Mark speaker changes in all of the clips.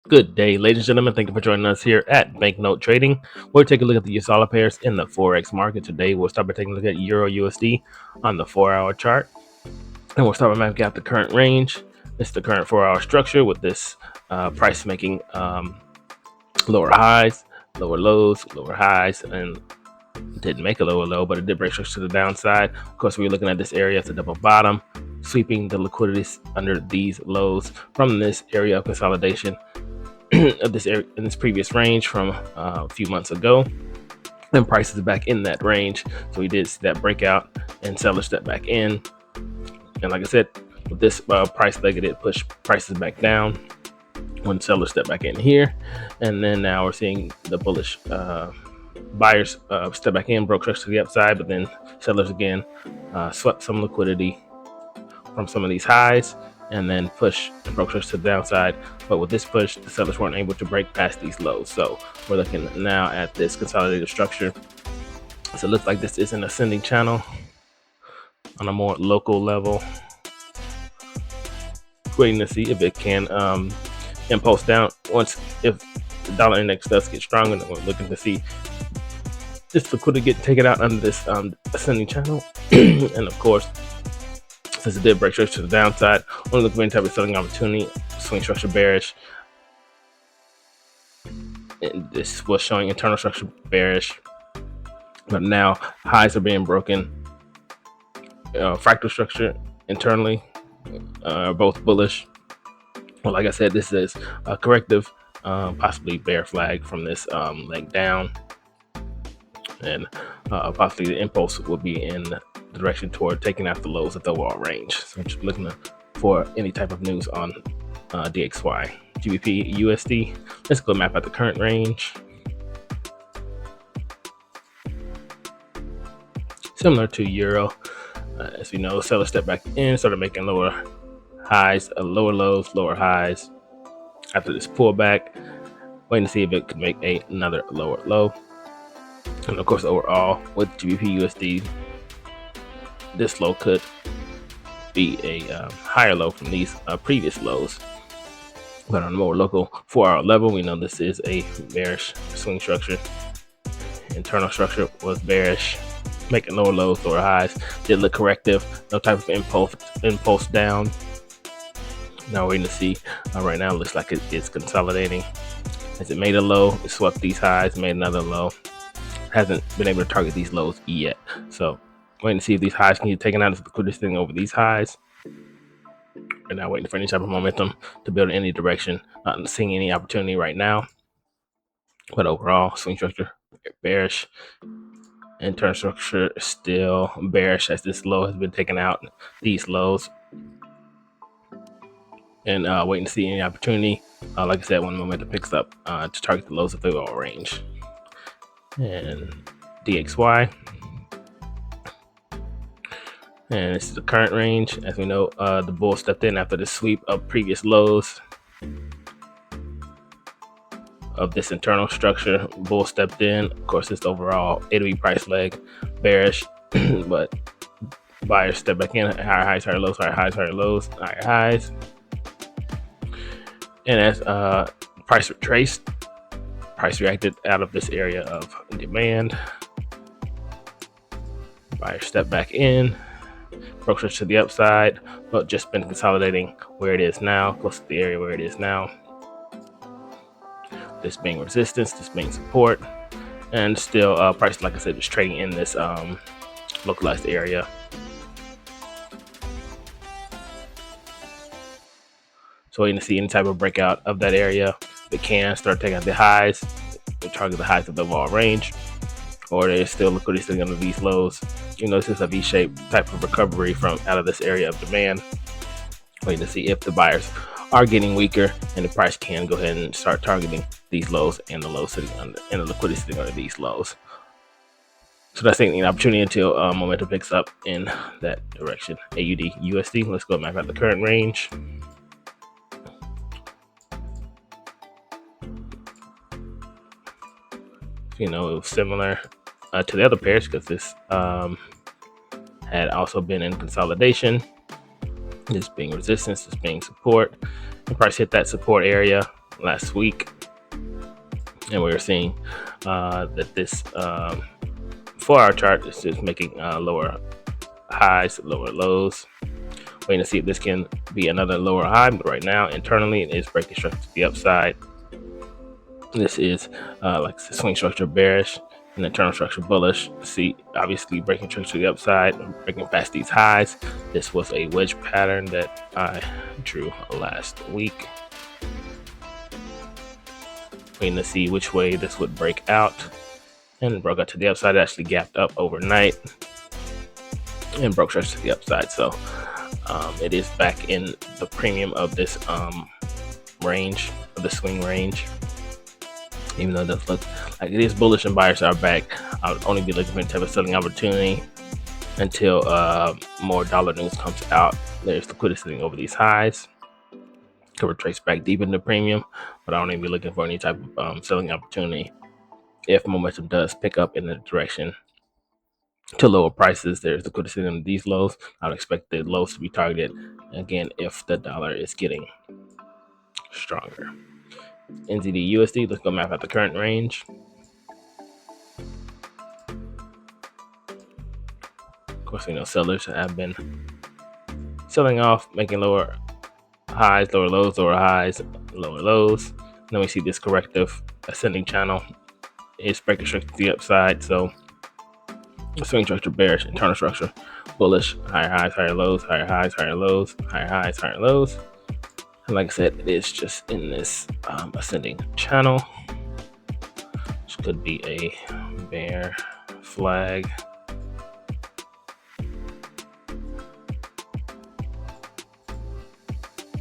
Speaker 1: Good day, ladies and gentlemen. Thank you for joining us here at Banknote Trading. We'll take a look at the US dollar pairs in the Forex market today. We'll start by taking a look at Euro USD on the 4-hour chart. And we'll start by mapping out the current range. This is the current 4-hour structure with this price making lower highs, lower lows, lower highs, and didn't make a lower low, but it did break structure to the downside. Of course, we're looking at this area as a double bottom, sweeping the liquidities under these lows from this area of consolidation of this area in this previous range from a few months ago, and prices back in that range. So we did see that breakout and sellers step back in, and like I said, with this price leg, it did push prices back down when sellers step back in here, and then now we're seeing the bullish buyers step back in, broke structure to the upside, but then sellers again swept some liquidity from some of these highs and then push and broke structure to the downside. But with this push, the sellers weren't able to break past these lows. So we're looking now at this consolidated structure. So it looks like this is an ascending channel on a more local level. Waiting to see if it can impulse down if the dollar index does get stronger. Then we're looking to see this liquidity get taken out under this ascending channel. And of course, since it did break structure to the downside, only looking for any type of selling opportunity, swing structure bearish. And this was showing internal structure bearish, but now highs are being broken. Fractal structure internally both bullish. Well, like I said, this is a corrective, possibly bear flag from this leg down, and possibly the impulse will be in the direction toward taking out the lows of the overall range. So I'm just looking for any type of news on DXY, GBP, USD. Let's go map out the current range. Similar to Euro, as we know, sellers step back in, started making lower highs, lower lows, lower highs. After this pullback, waiting to see if it could make another lower low. And of course, overall, with GBP USD, this low could be a higher low from these previous lows. But on a more local 4-hour level, we know this is a bearish swing structure. Internal structure was bearish, making lower lows, lower highs. Did look corrective, no type of impulse down. Now we're waiting to see. Right now, it looks like it's consolidating. As it made a low, it swept these highs, made another low. Hasn't been able to target these lows yet. So waiting to see if these highs can get taken out of the liquidity sitting over these highs. We're now waiting for any type of momentum to build in any direction. Not seeing any opportunity right now. But overall, swing structure bearish. Internal structure still bearish as this low has been taken out. These lows. And waiting to see any opportunity. Like I said, when momentum picks up to target the lows of the overall range. And DXY. And this is the current range. As we know, the bull stepped in after the sweep of previous lows of this internal structure. Bull stepped in. Of course, this overall AUD price leg bearish, but buyers step back in. Higher highs, higher lows, higher highs, higher lows, higher highs. And as price retraced, price reacted out of this area of demand. Buyers step back in. Broke structure to the upside, but just been consolidating where it is now, close to the area where it is now. This being resistance, this being support, and still price, like I said, just trading in this localized area. So waiting to see any type of breakout of that area. If it can start taking out the highs, to target the highs of the overall range, or there's still liquidity sitting under these lows. You know, this is a V-shaped type of recovery from out of this area of demand. Waiting to see if the buyers are getting weaker and the price can go ahead and start targeting these lows and the lows sitting under, and the liquidity sitting under these lows. So that's taking an opportunity until momentum picks up in that direction. AUD USD. Let's go map out the current range. You know, it was similar to the other pairs because this had also been in consolidation. This being resistance, this being support. The price hit that support area, last week, and we were seeing that this 4-hour chart is just making lower highs, lower lows. Waiting to see if this can be another lower high, but right now internally it is breaking structure to the upside. This is like the swing structure bearish and internal structure bullish. See, obviously breaking structure to the upside, breaking past these highs. This was a wedge pattern that I drew last week. Waiting to see which way this would break out, and broke out to the upside. It actually gapped up overnight and broke structure to the upside. So it is back in the premium of this range, of the swing range. Even though it does look like it is bullish and buyers are back, I would only be looking for any type of selling opportunity until more dollar news comes out. There's liquidity sitting over these highs. Could retrace back deep into premium, but I don't even be looking for any type of selling opportunity. If momentum does pick up in the direction to lower prices, there's liquidity sitting in these lows. I would expect the lows to be targeted again if the dollar is getting stronger. NZD USD, let's go map out the current range. Of course, sellers have been selling off, making lower highs, lower lows, lower highs, lower lows. Then we see this corrective ascending channel is breaking structure to the upside. So swing structure bearish, internal structure bullish, higher highs, higher lows, higher highs, higher lows, higher highs, higher lows. And like I said, it is just in this ascending channel, which could be a bear flag.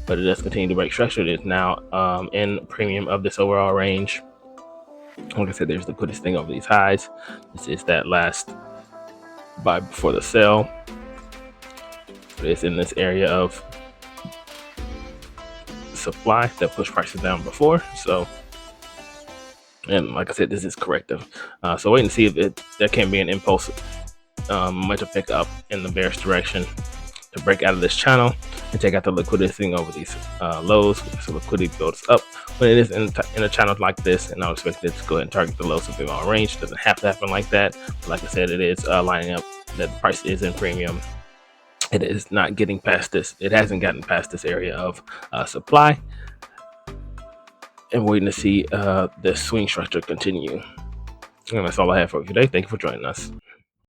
Speaker 1: But it does continue to break structure. It is now in premium of this overall range. Like I said, there's liquidity thing over these highs. This is that last buy before the sell. It's in this area of supply that pushed prices down before. So, and like I said, this is corrective. So wait and see if there can be an impulse momentum pick up in the bearish direction to break out of this channel and take out the liquidity thing over these lows. So liquidity builds up when it is in a channel like this, and I would expect it to go ahead and target the lows of the long range. It doesn't have to happen like that, but like I said, it is lining up that the price is in premium. It is not getting past this. It hasn't gotten past this area of supply, and waiting to see the swing structure continue. And that's all I have for you today. Thank you for joining us.